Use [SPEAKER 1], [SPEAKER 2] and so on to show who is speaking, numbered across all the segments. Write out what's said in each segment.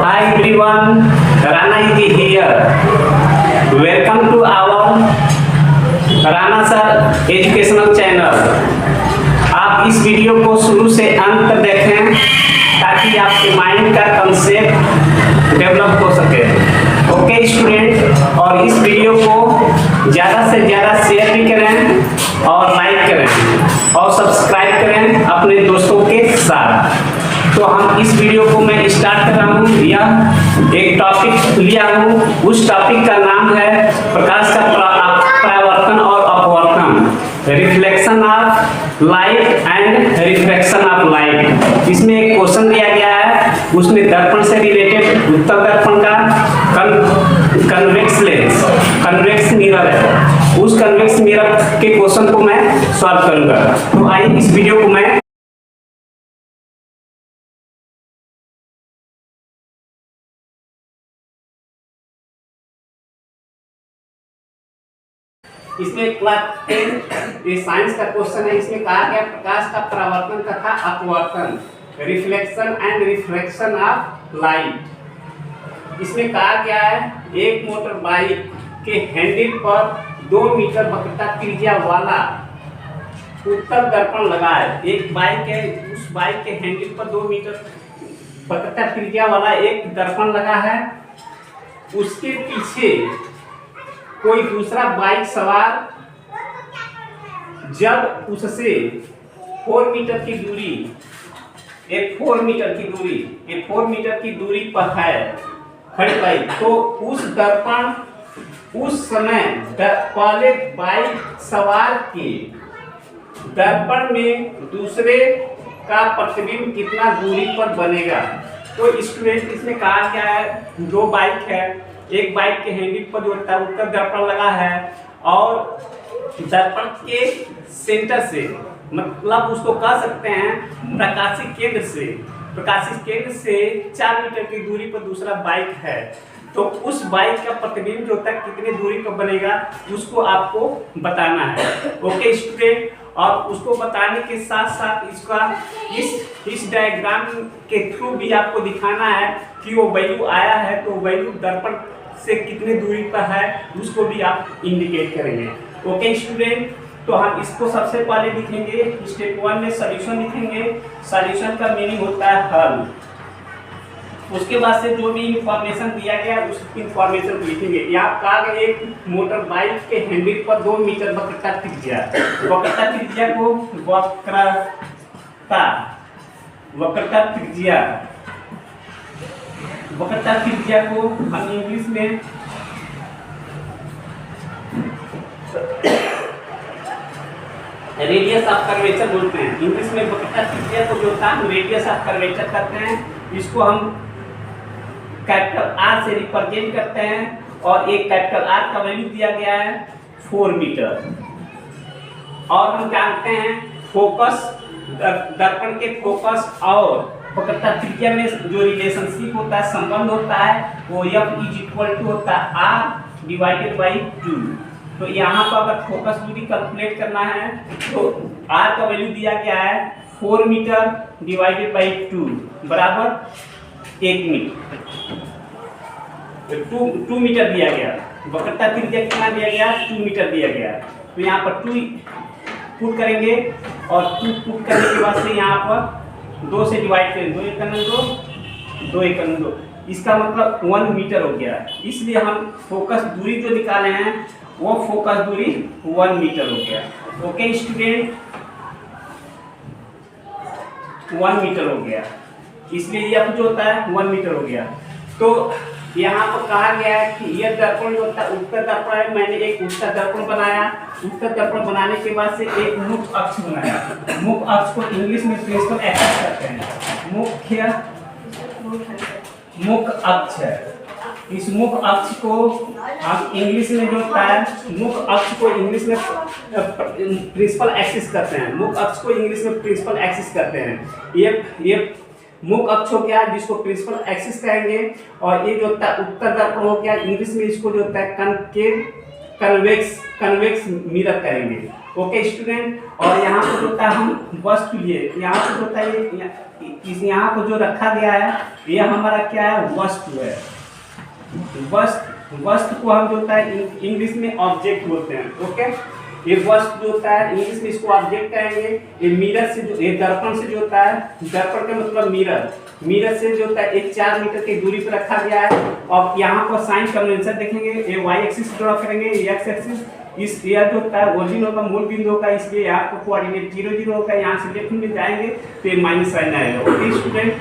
[SPEAKER 1] Hi everyone, Rana is here. Welcome to our Rana sir educational channel. आप इस video को शुरू से अंत तक देखें ताकि आपके माइंड का कंसेप्ट डेवलप हो सके। ओके स्टूडेंट, और इस वीडियो को ज़्यादा से ज़्यादा शेयर भी करें और लाइक करें और सब्सक्राइब करें अपने दोस्तों के साथ। तो हम इस वीडियो को मैं स्टार्ट कर रहा हूँ। यह एक टॉपिक लिया हूँ, उस टॉपिक का नाम है प्रकाश का परावर्तन और अपवर्तन, reflection of light and refraction of light. इसमें एक क्वेश्चन दिया गया है, उसमें दर्पण से रिलेटेड उत्तर दर्पण का कन्वेक्स लेंस, कन्वेक्स मिरर है, उस कन्वेक्स मिरर के क्वेश्चन को मैं सॉल्व करूंगा। तो आइए इस वीडियो को मैं इसमें क्लास 10 ये साइंस का क्वेश्चन है। इसमें कहा गया प्रकाश का परावर्तन तथा अपवर्तन, reflection and refraction of light. इसमें कहा गया है एक मोटर बाइक के हैंडल पर 2 मीटर वक्रता त्रिज्या वाला उत्तर दर्पण लगा है। एक बाइक है, उस बाइक के हैंडल पर 2 मीटर वक्रता त्रिज्या वाला एक दर्पण लगा है। उसके पीछे कोई दूसरा बाइक सवार जब उससे 4 मीटर की दूरी, एक 4 मीटर की दूरी पर है खड़ी बाइक, तो उस दर्पण उस समय पहले बाइक सवार के दर्पण में दूसरे का प्रतिबिंब कितना दूरी पर बनेगा। तो स्टूडेंट इसमें कहा गया है 2 बाइक है, एक बाइक के हैंडल पर जो उत्तर दर्पण लगा है और दर्पण के सेंटर से, मतलब उसको कह सकते हैं प्रकाशिक केंद्र से 4 मीटर की दूरी पर दूसरा बाइक है। तो उस बाइक का प्रतिबिंब जो होता है कितनी दूरी पर बनेगा उसको आपको बताना है। ओके स्टूडेंट, और उसको बताने के साथ साथ इसका इस डायग्राम के थ्रू भी आपको दिखाना है कि वो वैल्यू आया है तो वैल्यू दर्पण से कितने दूरी पर है उसको भी आप इंडिकेट करेंगे। ओके स्टूडेंट, तो हम इसको सबसे पहले लिखेंगे। स्टेप 1 में सॉल्यूशन लिखेंगे। सॉल्यूशन का मीनिंग होता है हल। उसके बाद से जो भी इंफॉर्मेशन दिया गया उस इंफॉर्मेशन को लिखेंगे। यहाँ कहा गया एक मोटर बाइक के हैंडल पर 2 मीटर वक्रता त्रिज्या को वक्रता त्रिज्या को हम इंग्लिश में रेडियस ऑफ कर्वेचर बोलते हैं। इंग्लिश में वक्रता त्रिज्या को जो था हम रेडियस ऑफ कर्वेचर करते हैं। इसको हम कैपिटल आर से रिप्रेजेंट करते हैं और एक कैपिटल आर का वैल्यू दिया गया है 4 मीटर। और हम जानते हैं फोकस, दर्पण के फोकस और वक्रता त्रिज्या में जो रिलेशनशिप होता है, संबंध होता है, वो F होता है R/2। तो यहाँ पर अगर फोकस दूरी कैलकुलेट करना है तो R का वैल्यू दिया गया है 4 मीटर / 2 बराबर 1 मीटर। 2 मीटर दिया गया, वक्रता त्रिज्या कितना दिया गया 2 मीटर दिया गया। तो यहाँ पर 2 पुट करेंगे और 2 पुट करने के बाद से यहाँ पर 2 से डिवाइड करें, 2 × 2 इसका मतलब 1 मीटर हो गया। इसलिए हम फोकस दूरी जो निकाले हैं वो फोकस दूरी 1 मीटर हो गया। ओके स्टूडेंट, 1 मीटर हो गया, इसलिए ये जो होता है 1 मीटर हो गया। तो यहाँ पर कहा गया है कि यह दर्पण जो होता है उत्तर दर्पण है। मैंने एक उत्तर दर्पण बनाया। उत्तर दर्पण बनाने के बाद से एक मुख्य अक्ष बनाया। मुख्य अक्ष को इंग्लिश में प्रिंसिपल एक्सिस कहते हैं। मुख्य अक्ष है। इस मुख्य अक्ष को हम इंग्लिश में जो होता है मुख्य अक्ष को इंग्लिश में प्रिंसिपल एक्सिस कहते हैं। मुख्य अक्ष को इंग्लिश में प्रिंसिपल एक्सिस कहते हैं। ये मुख्य अक्ष हो गया जिसको प्रिंसिपल एक्सिस कहेंगे। और ये जो होता है उत्तर दर्पण हो गया, इंग्लिश में इसको जो होता है कन्वेक्स मिरर कहेंगे। ओके स्टूडेंट, और यहाँ पर होता है हम वस्तु लिए, यहाँ पर होता है यहाँ पर जो रखा गया है यह हमारा क्या है, वस्तु है। वस्तु को हम जो होता है इंग्लिश में ऑब्जेक्ट बोलते हैं। ओके, ये वस्तु जो होता है इंग्लिश में इसको ऑब्जेक्ट कहेंगे। ये मिरर से जो, ये दर्पण से जो होता है, दर्पण का मतलब मिरर, मिरर से जो होता है एक 4 मीटर की दूरी पर रखा गया है। और यहाँ पर साइन कन्वेंशन देखेंगे, ये वाई एक्सिस ड्रॉ करेंगे, एक्स एक्सिस, इस एयर जो होता है ओरिजिन होगा, मूल बिंदु होगा, इसलिए यहाँ पर कोऑर्डिनेट 0 0 होगा। यहाँ से लेफ्ट में जाएंगे तो ये माइनस साइन आएगा। ओके स्टूडेंट,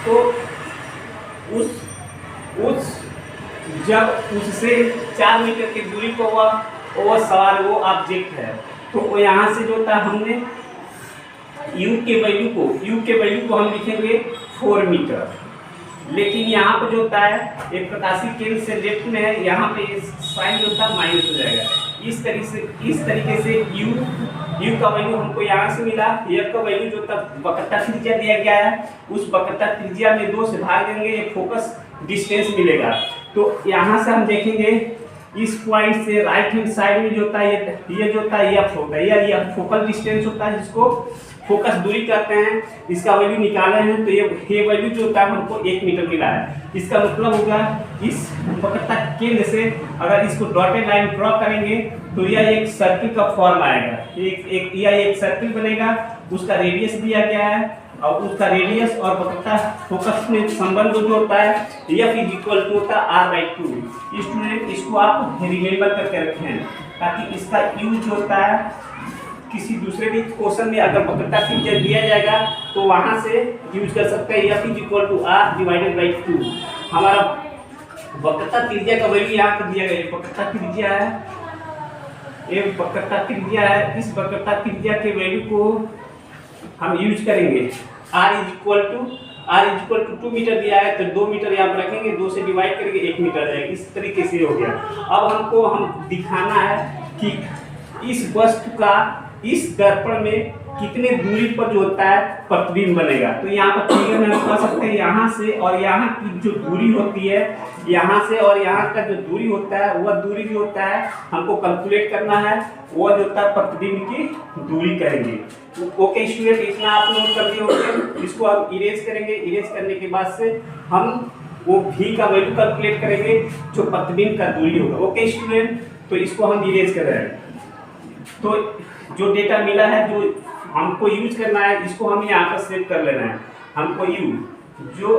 [SPEAKER 1] तो उस जब उससे 4 मीटर की दूरी पर वो सवाल, वो ऑब्जेक्ट है, तो यहाँ से जो होता है हमने u के वैल्यू को हम लिखेंगे 4 मीटर। लेकिन यहाँ पर जो होता है एक प्रकाशीय केंद्र से लेफ्ट में है, यहाँ पे साइन जो होता है माइनस हो जाएगा। इस तरीके से u का वैल्यू हमको यहाँ से मिला। f का वैल्यू जो होता है वक्रता त्रिज्या दिया गया है, उस वक्रता त्रिज्या में 2 से भाग देंगे, ये फोकस डिस्टेंस मिलेगा। तो यहाँ से हम देखेंगे इस पॉइंट से राइट हैंड साइड में जो होता है ये जो होता है एफ होता है, ये फोकल डिस्टेंस होता है, जिसको फोकस दूरी कहते हैं। इसका वैल्यू निकाले हैं तो ये वैल्यू जो होता है हमको 1 मीटर मिला है। इसका मतलब होगा इस वक्रता केंद्र से अगर इसको डॉटेड लाइन ड्रॉ करेंगे तो यह एक सर्किल का फॉर्म आएगा। एक सर्किल बनेगा, उसका रेडियस दिया गया है और उसका रेडियस और वक्रता फोकस में संबंध जो होता है F = होता है R/2। स्टूडेंट, इसको आप रिमेंबर करके रखें ताकि इसका यूज होता है किसी दूसरे भी क्वेश्चन में अगर वक्रता त्रिज्या दिया जाएगा तो वहां से यूज कर सकते हैं। F = R/2 हमारा वक्रता त्रिज्या का वैल्यू यहाँ पर दिया गया है। वक्रता त्रिज्या है, ये वक्रता त्रिज्या है। इस वक्रता त्रिज्या के वैल्यू को हम यूज करेंगे। R = 2 मीटर दिया है तो 2 मीटर यहाँ पर रखेंगे, 2 से डिवाइड करेंगे 1 मीटर जाएगा। इस तरीके से हो गया। अब हमको दिखाना है कि इस वस्तु का इस दर्पण में कितने दूरी पर जो होता है प्रतिबिंब बनेगा। तो यहाँ पर फिगर में हम कह सकते हैं यहाँ से और यहाँ की जो दूरी होती है, यहाँ से और यहाँ का जो दूरी होता है, वह दूरी जो होता है हमको कैलकुलेट करना है। वह जो होता है प्रतिबिंब की दूरी करेंगे। ओके स्टूडेंट, इतना आप नोट कर दिए होंगे। इसको हम इरेज करेंगे। इरेज करने के बाद से हम वो v का वैल्यू कैलकुलेट करेंगे जो प्रतिबिंब का दूरी होगा। ओके स्टूडेंट, तो इसको हम इरेज कर रहे हैं। तो जो डेटा मिला है जो हमको यूज करना है, इसको हम यहाँ पर सेव कर लेना है। हमको जो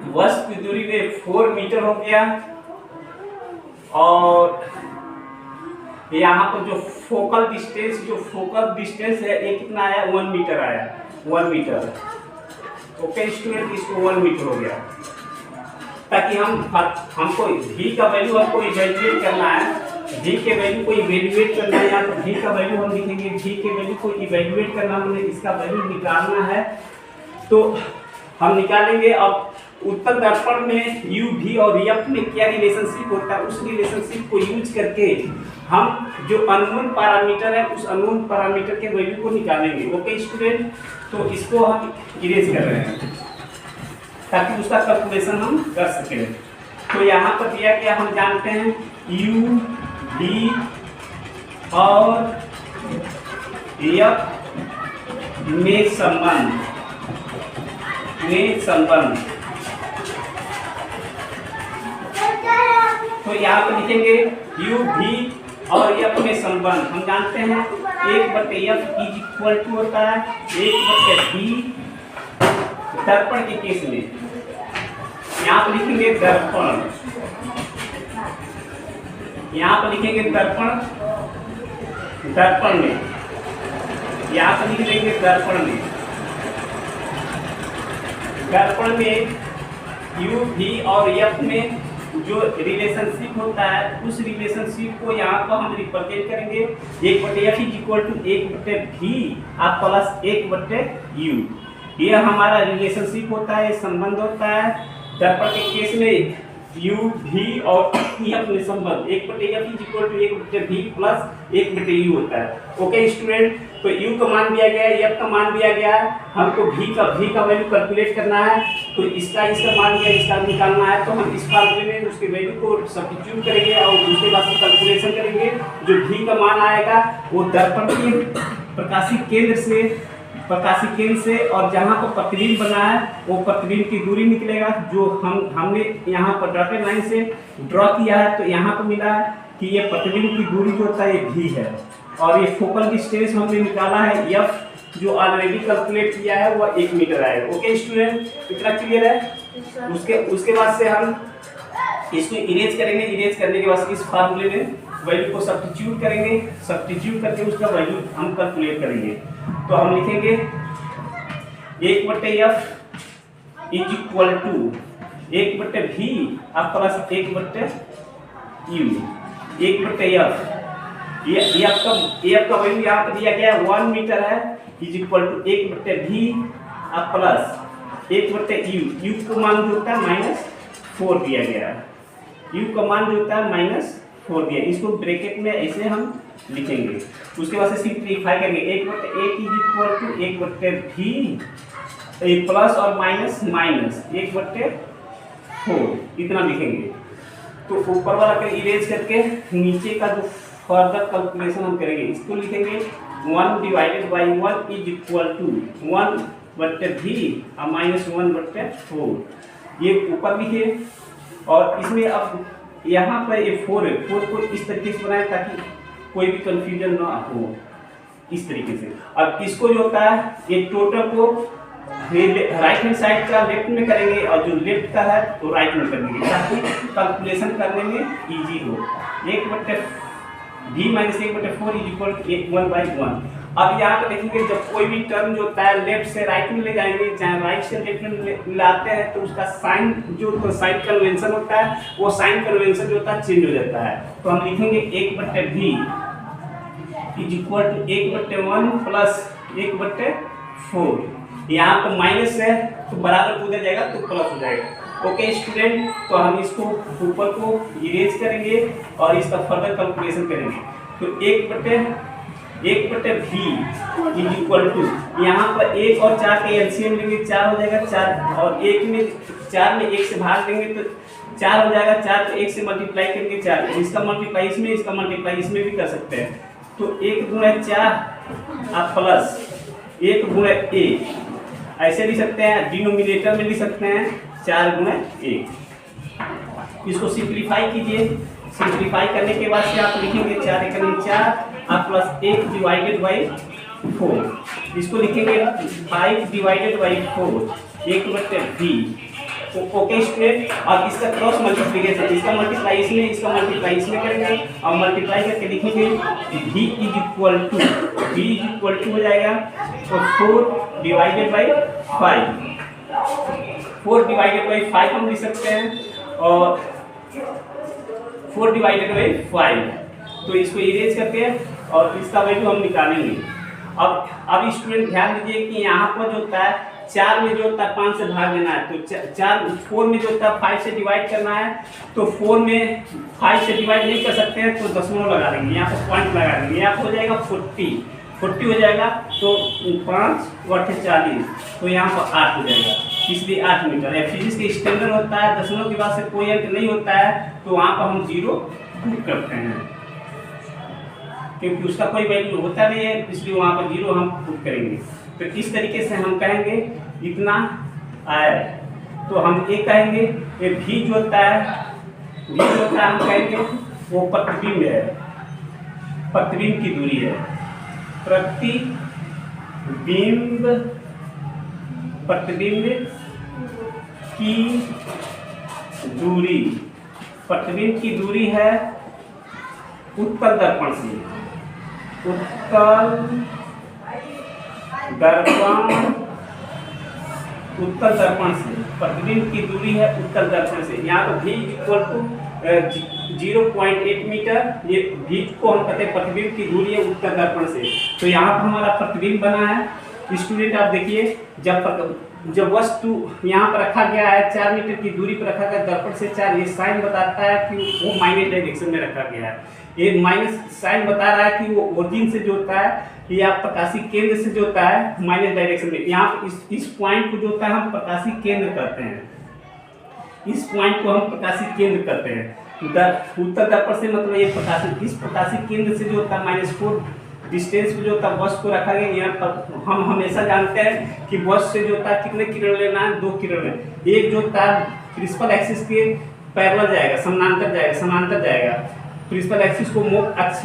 [SPEAKER 1] वस्तु की दूरी में 4 मीटर हो गया और यहाँ पर जो फोकल डिस्टेंस है ये कितना आया, 1 मीटर आया, 1 मीटर। ओके स्टूडेंट, इसको 1 मीटर हो गया। ताकि हमको v का वैल्यू हमको इवेल्युएट करना है, v के वैल्यू को इवेल्युएट करना है। यहाँ पर v का वैल्यू हम लिखेंगे, v के वैल्यू को इवेल्युएट करना, हमने इसका वैल्यू निकालना है तो हम निकालेंगे। अब उत्तल दर्पण में u, v और f में क्या रिलेशनशिप होता है, उस रिलेशनशिप को यूज करके हम जो अननोन पैरामीटर है उस अननोन पैरामीटर के वैल्यू को निकालेंगे। ओके स्टूडेंट, तो इसको हम इरेज कर रहे हैं ताकि उसका कैलकुलेशन हम कर सकें। तो यहाँ पर दिया गया, हम जानते हैं u, v और f में संबंध तो यहाँ पर लिखेंगे u, v और f में संबंध। हम जानते हैं 1/f = होता है 1/v दर्पण के केस में। यहाँ पर लिखेंगे दर्पण, यहाँ पर लिखेंगे दर्पण में, यहाँ पर लिख देंगे दर्पण में u, v और f में जो रिलेशनशिप होता है उस रिलेशनशिप को यहाँ पर हम रिप्रेजेंट करेंगे 1/f = 1/v प्लस 1/u। यह हमारा रिलेशनशिप होता है, संबंध होता है। दर्पण के केस में यू भी और एफ में संबंध 1/f is equal to 1/v plus 1/u होता है। ओके स्टूडेंट, तो u का मान दिया गया है, f का मान दिया गया है, हमको v का वैल्यू कैलकुलेट करना है, तो इसका मान दिया, इसका निकालना है, तो हम इस फार्मूले में उसके वैल्यू को सब्स्टिट्यूट करेंगे और उसके बाद कैलकुलेशन करेंगे। जो v का मान आएगा वो दर्पण के प्रकाशिक केंद्र से और जहाँ पर प्रतिबिंब बना है वो प्रतिबिंब की दूरी निकलेगा, जो हमने यहाँ पर डॉटेड लाइन से ड्रॉ किया है। तो यहाँ पर मिला है कि ये प्रतिबिंब की दूरी जो होता है ये v है, और ये फोकल डिस्टेंस हमने निकाला है f, जो ऑलरेडी कैलकुलेट किया है वो 1 मीटर आएगा। ओके स्टूडेंट, इतना क्लियर है। उसके बाद से हम इसको इरेज करेंगे। इरेज करने के बाद इस फार्मूले में वैल्यू को सब्स्टिट्यूट करेंगे, सब्स्टिट्यूट करके उसका वैल्यू हम कैलकुलेट करेंगे। तो हम लिखेंगे 1/f is equal to 1/v अब प्लस 1/u 1/f। ये आपका वैल्यू यहाँ पर दिया गया है 1 मीटर है, इज इक्वल टू 1/v अब प्लस 1/u। u का मान जो होता है -4 दिया गया है, u का मान जो होता है -4 दिया। इसको ब्रैकेट में ऐसे हम लिखेंगे। उसके बाद से सिंप्लीफाई करेंगे 1/1 is equal to 1/v plus और माइनस 1/4 इतना लिखेंगे। तो ऊपर वाला का इरेज करके नीचे का जो फर्दर कैलकुलेशन हम करेंगे, इसको लिखेंगे 1/1 इज इक्वल टू 1/v और -1/4। ये ऊपर लिखे और इसमें अब यहाँ पर ये 4 है, 4 को इस तरीके से बनाए ताकि कोई भी कंफ्यूजन ना हो, इस तरीके से। अब इसको जो होता है ये टोटल को राइट हैंड साइड का लेफ्ट में करेंगे और जो लेफ्ट का है तो राइट में करेंगे ताकि कैलकुलेशन करने में इजी हो। 1/v - 1/4 is equal to 1/1। अब यहाँ पर देखेंगे जब कोई भी टर्म जो होता है लेफ्ट से राइट में ले जाएंगे, चाहे राइट से लेफ्ट में लाते हैं, तो उसका साइन जो साइन कन्वेंशन होता है वो साइन कन्वेंशन जो होता है चेंज हो जाता है। तो हम लिखेंगे 1/v is equal to 1/1 plus 1/4। यहाँ पर माइनस है तो बराबर उधर जाएगा तो प्लस हो जाएगा। ओके स्टूडेंट, तो हम इसको ऊपर को इरेज करेंगे और इसका फर्दर कैलकुलेशन करेंगे। तो 1/v इज इक्वल टू यहाँ पर 1 और 4 के एलसीएम लेंगे, 4 हो जाएगा, 4 और 1 में 4 में 1 से भाग देंगे तो 4 हो जाएगा, 4 को 1 से मल्टीप्लाई करेंगे 4, इसका मल्टीप्लाई इसमें, इसका मल्टीप्लाई इसमें भी कर सकते हैं। तो 1 गुणा 4 आप प्लस 1 गुणा 1 ऐसे लिख सकते हैं, डिनोमिनेटर में लिख सकते हैं 4 गुणा 1। इसको सिंप्लीफाई कीजिए। सिंप्लीफाई करने के बाद से आप लिखेंगे 4 × 4 आप प्लस 1 डिवाइडेड बाई 4। इसको लिखेंगे 5/4 1/v। ओके स्टूडेंट, अब इसका क्रॉस मल्टीप्लिकेशन, इसका मल्टीप्लाई इसमें, इसका मल्टीप्लाई इसमें करेंगे और मल्टीप्लाई करके लिखेंगे v इज इक्वल टू हो जाएगा तो 4/5 4/5 हम लिख सकते हैं और 4/5। तो इसको इरेज करके और इसका वैल्यू हम निकालेंगे। अब स्टूडेंट ध्यान दीजिए कि यहाँ पर जो होता है 4 में जो होता है 5 से भाग देना है, तो 4 में जो होता है 5 से डिवाइड करना है, तो 4 में 5 से डिवाइड नहीं कर सकते हैं तो दशमलव लगा देंगे, यहाँ पर पॉइंट लगा देंगे, यहाँ पर हो जाएगा 40 हो जाएगा। तो 5 और 40 तो यहाँ पर 8 हो जाएगा, इसलिए 8 मीटर है। फिजिक्स के स्टैंडर्ड होता है दशमलव के बाद से कोई अंक नहीं होता है तो वहाँ पर हम 0 पुट करते हैं, क्योंकि उसका कोई वैल्यू होता नहीं है, इसलिए वहाँ पर 0 हम पुट करेंगे। तो इस तरीके से हम कहेंगे इतना आया। तो हम ये कहेंगे ये v जो होता है हम कहेंगे वो प्रतिबिंब है, प्रतिबिंब की दूरी है, प्रतिबिंब की दूरी, प्रतिबिंब की दूरी है उत्तल दर्पण से, उत्तल दर्पण से प्रतिबिंब की दूरी है उत्तल दर्पण से। यहाँ पर v इक्वल टू 0.8 मीटर, ये v को हम कहते हैं प्रतिबिंब की दूरी है उत्तल दर्पण से। तो यहाँ पर हमारा प्रतिबिंब बना है। स्टूडेंट आप देखिए, जब जब वस्तु यहाँ पर रखा गया है 4 मीटर की दूरी पर रखा गया दर्पण से 4, ये साइन बताता है कि वो माइनस डायरेक्शन में रखा गया है। ये माइनस साइन बता रहा है कि वो ओरिजिन से जो होता है या प्रकाशी केंद्र से जो होता है माइनस डायरेक्शन में। यहाँ पर इस पॉइंट को जो होता है हम प्रकाशी केंद्र करते हैं, इस पॉइंट को हम प्रकाशी केंद्र करते हैं। उत्तर दर्पण से मतलब ये प्रकाशी, इस प्रकाशी केंद्र से जो होता है -4 डिस्टेंस पे जो होता है वस्तु को रखा गया। यहाँ पर हम हमेशा जानते हैं कि वस्तु से जो होता है कितने किरण लेना है, 2 किरण लेना। एक जो होता है प्रिंसिपल एक्सिस के पैरेलल जाएगा, समानांतर जाएगा। प्रिंसिपल एक्सिस को मुख्य अक्ष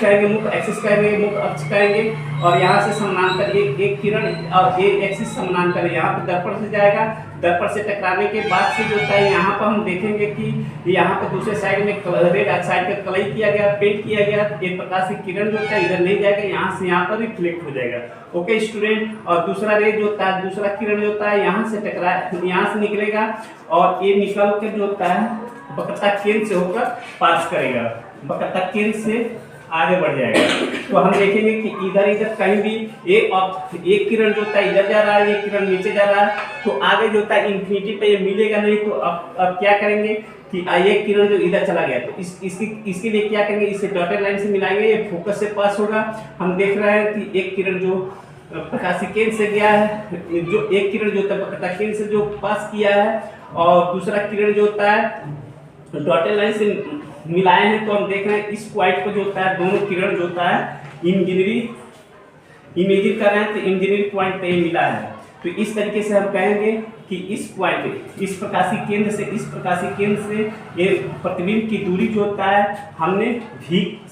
[SPEAKER 1] कहेंगे, मुख्य एक्सिस कहेंगे, मुख्य अक्ष कहेंगे। और यहाँ से समानांतर एक किरण और एक एक्सिस समानांतर यहाँ पर दर्पण से जाएगा। दर्पण से टकराने के बाद से जो होता है यहाँ पर हम देखेंगे कि यहाँ पर दूसरे साइड में रेड ऑक्साइड का कलई किया गया, पेंट किया गया। एक प्रकार से किरण जो होता है इधर नहीं जाएगा, यहाँ से यहाँ पर रिफ्लेक्ट हो जाएगा। Okay student. और दूसरा रे जो होता है, दूसरा किरण जो होता है यहाँ से यहाँ से निकलेगा और ये निकल कर जो होता है वक्रता केंद्र से होकर पास करेगा, वक्रता केंद्र से आगे बढ़ जाएगा। तो हम देखेंगे कि इधर कहीं भी एक किरण जो होता है इधर जा रहा है, एक किरण नीचे जा रहा है, तो आगे जो होता है इन्फिनिटी पे ये मिलेगा नहीं। तो अब क्या करेंगे कि एक किरण जो इधर चला गया तो इसके लिए क्या करेंगे, इसे डॉटेड लाइन से मिलाएंगे, ये फोकस से पास होगा। हम देख रहे हैं कि एक किरण जो प्रकाशी केंद्र से गया है, जो एक किरण जो होता है वक्रता केंद्र से जो पास किया है, और दूसरा किरण जो होता है डॉटेड लाइन से मिलाए हैं। तो हम देख रहे हैं इस पॉइंट पर जो होता है दोनों किरण जो होता है इमेजिन कर रहे हैं, तो इंजीनियरिंग पॉइंट पे मिला है। तो इस तरीके से हम कहेंगे कि इस पॉइंट इस प्रकाशी केंद्र से ये प्रतिबिंब की दूरी जो होता है हमने v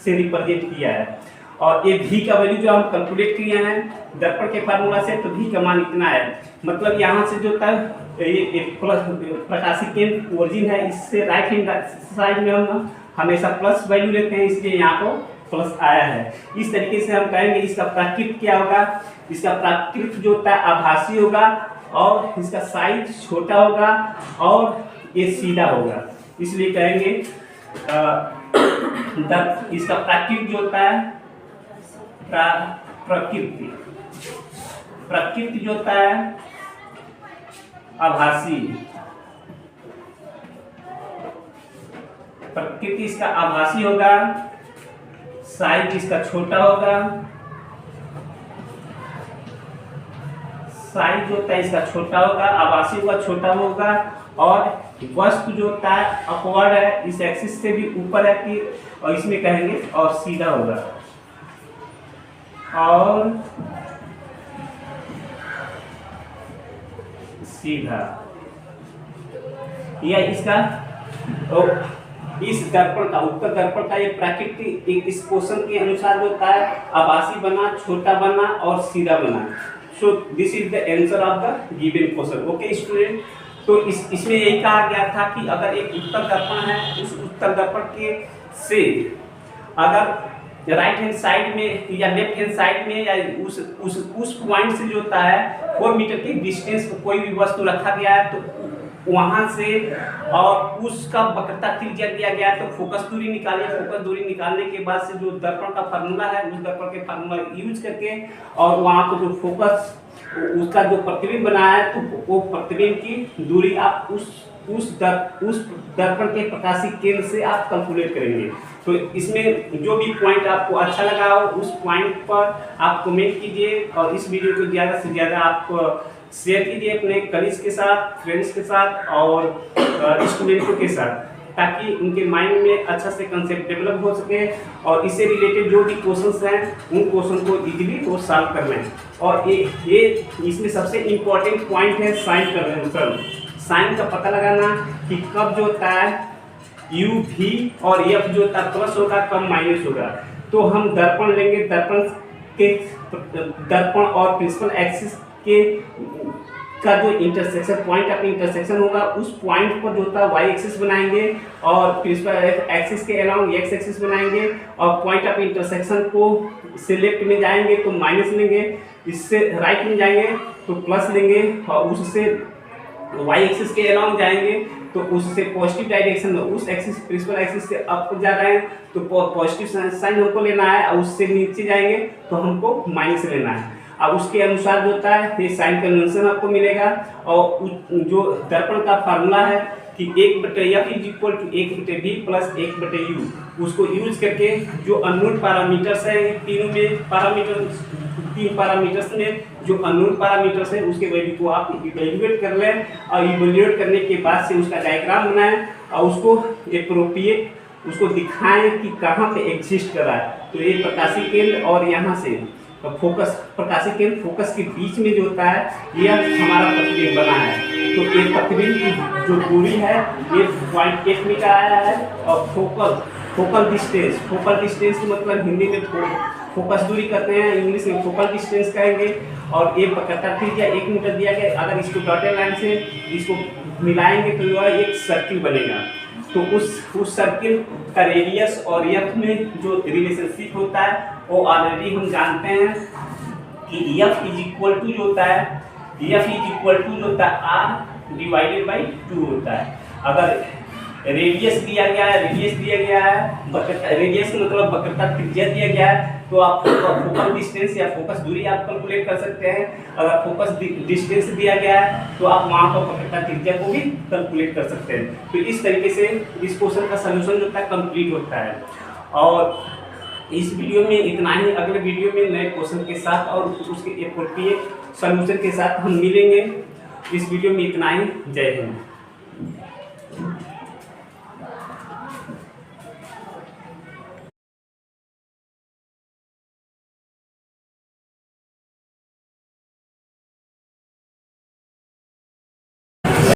[SPEAKER 1] से रिप्रेजेंट किया है। और ये v का वैल्यू जो हम कैलकुलेट किए हैं दर्पण के फार्मूला से, तो v का मान इतना है। मतलब यहाँ से जो होता है ये प्लस प्रकाशी केंद्र ओरिजिन है, इससे राइट हैंड साइड में हम हमेशा प्लस वैल्यू लेते हैं, इसलिए यहाँ को प्लस आया है। इस तरीके से हम कहेंगे इसका प्राकृत क्या होगा, इसका प्राकृत जो होता है आभासी होगा और इसका साइज छोटा होगा और ये सीधा होगा। इसलिए कहेंगे इसका प्राकृत जो होता है प्रकृति जो होता है आभासी, प्रकृति इसका आभासी होगा, साइज इसका छोटा होगा, साइज जो होता है इसका छोटा होगा, आभासी होगा, छोटा होगा। और वस्तु जो होता है अपवर्ड है, इस एक्सिस से भी ऊपर है कि, और इसमें कहेंगे और सीधा होगा और सीधा। यह इसका इस दर्पण का उत्तर दर्पण का ये प्राकृतिक इस क्वेश्चन के अनुसार जो होता है आभासी बना, छोटा बना और सीधा बना। So this is the answer of the given question. Okay student. तो इसमें यही कहा गया था कि अगर एक उत्तर दर्पण है, उस उत्तर दर्पण के से अगर राइट हैंड साइड में या लेफ्ट हैंड साइड में या उस पॉइंट से जो होता है 4 मीटर की डिस्टेंस पर कोई भी वस्तु रखा गया है, तो वहां से और उसका वक्रता त्रिज्या दिया गया है, तो फोकस दूरी निकालिए। फोकस दूरी निकालने के बाद से जो दर्पण का फार्मूला है उस दर्पण के फार्मूला यूज करके और वहां पर जो फोकस उसका जो प्रतिबिंब बना है, तो वो प्रतिबिंब की दूरी आप उस दर्पण के प्रकाशी केंद्र से आप कैलकुलेट करेंगे। तो इसमें जो भी पॉइंट आपको अच्छा लगा हो उस पॉइंट पर आप कमेंट कीजिए और इस वीडियो को ज़्यादा से ज़्यादा आप शेयर कीजिए अपने कलीग्स के साथ, फ्रेंड्स के साथ और स्टूडेंट्स के साथ, ताकि उनके माइंड में अच्छा से कंसेप्ट डेवलप हो सके और इससे रिलेटेड जो भी क्वेश्चंस हैं उन क्वेश्चन को इजीली वो सॉल्व कर लें। और ये इसमें सबसे इम्पोर्टेंट पॉइंट है साइन कन्वेंशन। साइन का पता लगाना कि कब जो होता है यू भी और एफ जो होता है प्लस होगा, कब माइनस होगा। तो हम दर्पण लेंगे, दर्पण और प्रिंसिपल एक्सिस के का जो इंटरसेक्शन पॉइंट ऑफ इंटरसेक्शन होगा उस पॉइंट पर जो होता है वाई एक्सिस बनाएंगे और प्रिंसिपल एक्सिस के अलाउंग एक्स एक्सिस बनाएंगे और पॉइंट ऑफ इंटरसेक्शन को से लेफ्ट में जाएंगे तो माइनस लेंगे, इससे राइट में जाएंगे तो प्लस लेंगे और उससे वाई एक्सिस के अलाउंग जाएंगे तो उससे पॉजिटिव डायरेक्शन में उस एक्सिस प्रिंसिपल एक्सिस से अप जा रहे हैं तो पॉजिटिव साइन हमको लेना है और उससे नीचे जाएंगे तो हमको माइनस लेना है। अब उसके अनुसार जो होता है ये साइन कन्वेंशन आपको मिलेगा। और जो दर्पण का फार्मूला है कि 1/f is equal to 1/v plus 1/u, उसको यूज करके जो अननोन पैरामीटर्स है तीन पैरामीटर्स में जो अननोन पैरामीटर्स है उसके वैल्यू को आप इवैल्यूएट कर लें और इवैल्यूएट करने के बाद से उसका डायग्राम बनाएं और उसको एप्रोप्रिएट उसको दिखाएं कि कहाँ पे एग्जिस्ट कर रहा है। तो ये प्रकाशीय केंद्र और यहाँ से फोकस, प्रकाशीय केंद्र फोकस के बीच में जो होता है यह हमारा प्रतिबिंब बना है। तो ये प्रतिबिंब की जो दूरी है ये 0.8 मीटर आया है। और फोकल डिस्टेंस मतलब हिंदी में फोकस दूरी करते हैं, इंग्लिश में फोकल डिस्टेंस कहेंगे। और ये पकड़ता त्रिज्या 1 मीटर दिया गया। अगर इसको डॉटेड लाइन से इसको मिलाएंगे तो यह एक सर्किल बनेगा। तो उस सर्किल का रेडियस और एफ में जो रिलेशनशिप होता है वो ऑलरेडी हम जानते हैं कि एफ इज इक्वल टू जो होता है r डिवाइडेड बाई 2 होता है। अगर रेडियस दिया गया है, रेडियस मतलब वक्रता त्रिज्या दिया गया है, तो आप फोकल डिस्टेंस या फोकस दूरी आप कैलकुलेट कर सकते हैं। अगर फोकस डिस्टेंस दिया गया है तो आप वहाँ पर वक्रता त्रिज्या को भी कैलकुलेट कर सकते हैं। तो इस तरीके से इस क्वेश्चन का सलूशन जो होता है कंप्लीट होता है। और इस वीडियो में इतना ही। अगले वीडियो में नए क्वेश्चन के साथ और उसके एप्रोप्रिएट सलूशन के साथ हम मिलेंगे। इस वीडियो में इतना ही। जय हिंद।